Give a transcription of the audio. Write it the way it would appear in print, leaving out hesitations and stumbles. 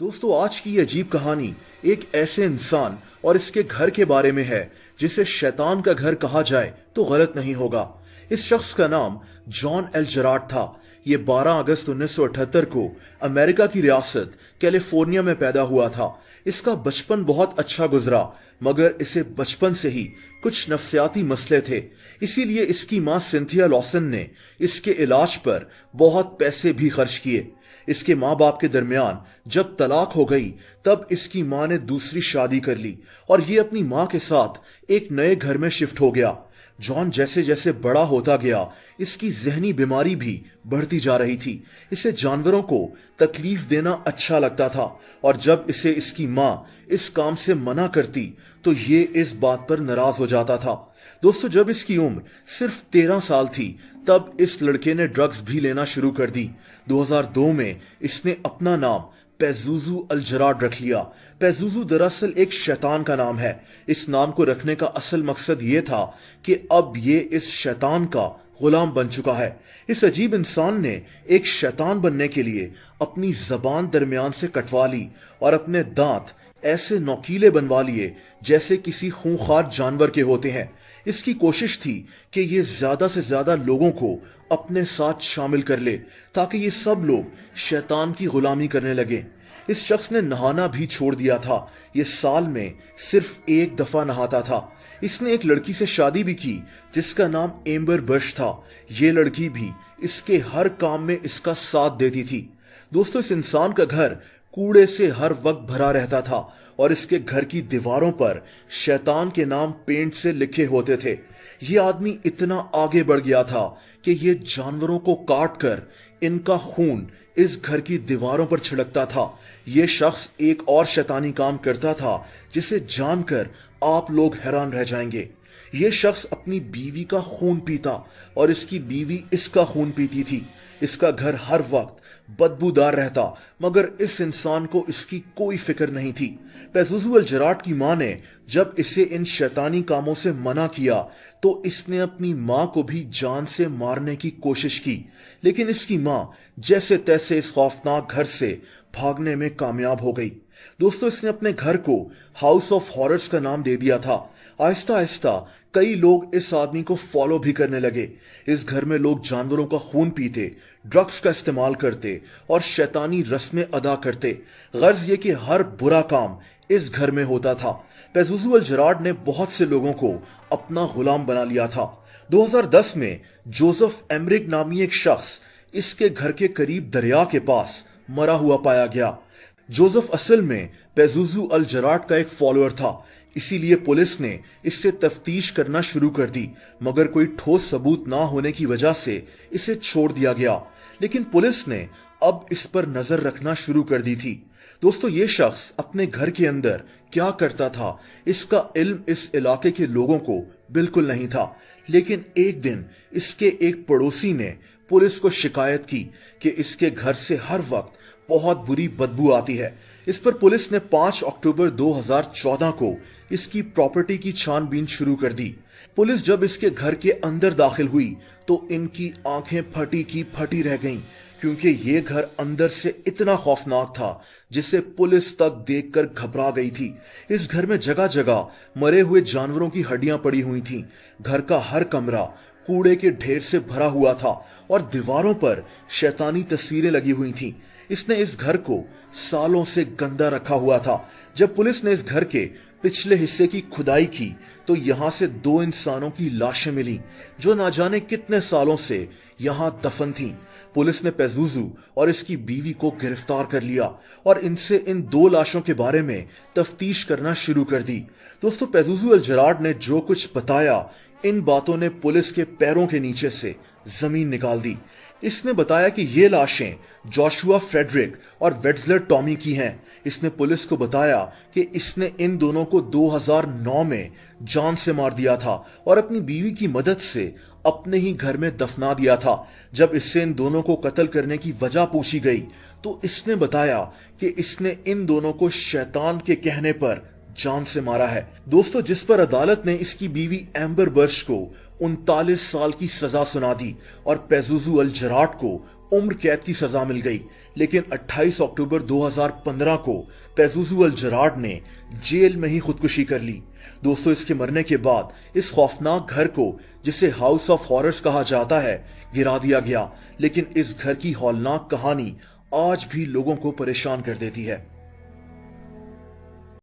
दोस्तों, आज की ये अजीब कहानी एक ऐसे इंसान और इसके घर के बारे में है जिसे शैतान का घर कहा जाए तो गलत नहीं होगा। इस शख्स का नाम जॉन एल जेरार्ड था। ये 12 अगस्त 1978 को अमेरिका की रियासत कैलिफोर्निया में पैदा हुआ था। इसका बचपन बहुत अच्छा गुजरा, मगर इसे बचपन से ही कुछ नफ्सियाती मसले थे। इसीलिए इसकी मां सिंथिया लॉसन ने इसके इलाज पर बहुत पैसे भी खर्च किए। इसके माँ बाप के दरमियान जब तलाक हो गई, तब इसकी माँ ने दूसरी शादी कर ली और ये अपनी माँ के साथ एक नए घर में शिफ्ट हो गया। जॉन जैसे जैसे बड़ा होता गया, इसकी जहनी बीमारी भी बढ़ती जा रही थी। इसे जानवरों को तकलीफ देना अच्छा लगता था और जब इसे इसकी माँ इस काम से मना करती तो ये इस बात पर नाराज हो जाता था। दोस्तों, जब इसकी उम्र सिर्फ 13 साल थी, तब इस लड़के ने ड्रग्स भी लेना शुरू कर दी। 2002 में इसने अपना नाम पेजुजू अल जेरार्ड रख लिया। पेजुजू दरअसल एक शैतान का नाम है। इस नाम को रखने का असल मकसद ये था कि अब ये इस शैतान का गुलाम बन चुका है। इस अजीब इंसान ने एक शैतान बनने के लिए अपनी जबान दरमियान से कटवा ली और अपने दांत ऐसे नोकीले बनवा लिए जैसे किसी खूंखार जानवर के होते हैं। इसकी कोशिश थी कि ये ज्यादा से ज्यादा लोगों को अपने साथ शामिल कर ले ताकि ये सब लोग शैतान की गुलामी करने लगे। इस शख्स ने नहाना भी छोड़ दिया था। ये साल में सिर्फ एक दफा नहाता था। इसने एक लड़की से शादी भी की जिसका नाम एम्बर बर्श था। ये लड़की भी इसके हर काम में इसका साथ देती थी। दोस्तों, इस इंसान का घर कूड़े से हर वक्त भरा रहता था और इसके घर की दीवारों पर शैतान के नाम पेंट से लिखे होते थे। ये आदमी इतना आगे बढ़ गया था कि ये जानवरों को काट कर इनका खून इस घर की दीवारों पर छिड़कता था। ये शख्स एक और शैतानी काम करता था जिसे जानकर आप लोग हैरान रह जाएंगे। ये शख्स अपनी बीवी का खून पीता और इसकी बीवी इसका खून पीती थी। इसका घर हर वक्त बदबूदार रहता, मगर इस इंसान को इसकी कोई फिक्र नहीं थी। पेजुजू अल जेरार्ड की मां ने जब इसे इन शैतानी कामों से मना किया तो इसने अपनी मां को भी जान से मारने की कोशिश की, लेकिन इसकी मां जैसे तैसे इस खौफनाक घर से भागने में कामयाब हो गई। दोस्तों, इसने अपने घर को हाउस ऑफ हॉरर्स का नाम दे दिया था। आहिस्ता आहिस्ता कई लोग इस आदमी को फॉलो भी करने लगे। इस घर में लोग जानवरों का खून पीते, ड्रग्स का इस्तेमाल करते और शैतानी रस्में अदा करते। गर्ज ये कि हर बुरा काम इस घर में होता था। पेजुजू अल जेरार्ड ने बहुत से लोगों को अपना गुलाम बना लिया था। 2010 में जोसेफ एमरिक नामी एक शख्स इसके घर के करीब दरिया के पास मरा हुआ पाया गया। जोसेफ असल में पेजुजू अल जेरार्ड का एक फॉलोअर था, इसीलिए पुलिस ने इससे तफ्तीश करना शुरू कर दी, मगर कोई ठोस सबूत ना होने की वजह से इसे छोड़ दिया गया। लेकिन पुलिस ने अब इस पर नजर रखना शुरू कर दी थी। दोस्तों, ये शख्स अपने घर के अंदर क्या करता था, इसका इल्म इस इलाके के लोगों को बिल्कुल नहीं था। लेकिन एक दिन इसके एक पड़ोसी ने पुलिस को शिकायत की कि इसके घर से हर वक्त बहुत बुरी बदबू आती है। इस पर पुलिस ने 5 अक्टूबर 2014 को इसकी प्रॉपर्टी की छानबीन शुरू कर दी। पुलिस जब इसके घर के अंदर दाखिल हुई तो इनकी आंखें फटी की फटी रह गईं, क्योंकि ये घर अंदर से इतना खौफनाक था जिसे पुलिस तक देखकर घबरा गई थी। इस घर में जगह जगह मरे हुए जानवरों की हड्डियां पड़ी हुई थीं। घर का हर कमरा कूड़े के ढेर से भरा हुआ था और दीवारों पर शैतानी तस्वीरें लगी हुई थीं। इसने इस घर को सालों से गंदा रखा हुआ था। जब पुलिस ने इस घर के पिछले हिस्से की खुदाई की तो यहां से 2 इंसानों की लाशें मिली जो ना जाने कितने सालों से यहां दफन थीं। पुलिस ने पेजुजू और इसकी बीवी को गिरफ्तार कर लिया और इनसे इन 2 लाशों के बारे में तफ्तीश करना शुरू कर दी। दोस्तों, पेजुजू अल जेरार्ड ने जो कुछ बताया, इन बातों ने पुलिस के पैरों के नीचे से जमीन निकाल दी। इसने बताया कि ये लाशें जोशुआ फ्रेडरिक और वेट्जलर टॉमी की हैं। इसने पुलिस को बताया कि इसने इन दोनों को 2009 में जान से मार दिया था और अपनी बीवी की मदद से अपने ही घर में दफना दिया था। जब इससे इन दोनों को कत्ल करने की वजह पूछी गई तो इसने बताया कि इसने इन दोनों को शैतान के कहने पर जान से मारा है। दोस्तों, जिस पर अदालत ने इसकी बीवी एम्बर बर्श को 39 साल की सजा सुना दी और पेजुजू अल जेरार्ड को उम्र कैद की सजा मिल गई। लेकिन 28 अक्टूबर 2015 को पेजुजु अल जराड ने जेल में ही खुदकुशी कर ली। दोस्तों, इसके मरने के बाद इस खौफनाक घर को, जिसे हाउस ऑफ हॉरर्स कहा जाता है, गिरा दिया गया। लेकिन इस घर की हौलनाक कहानी आज भी लोगों को परेशान कर देती है।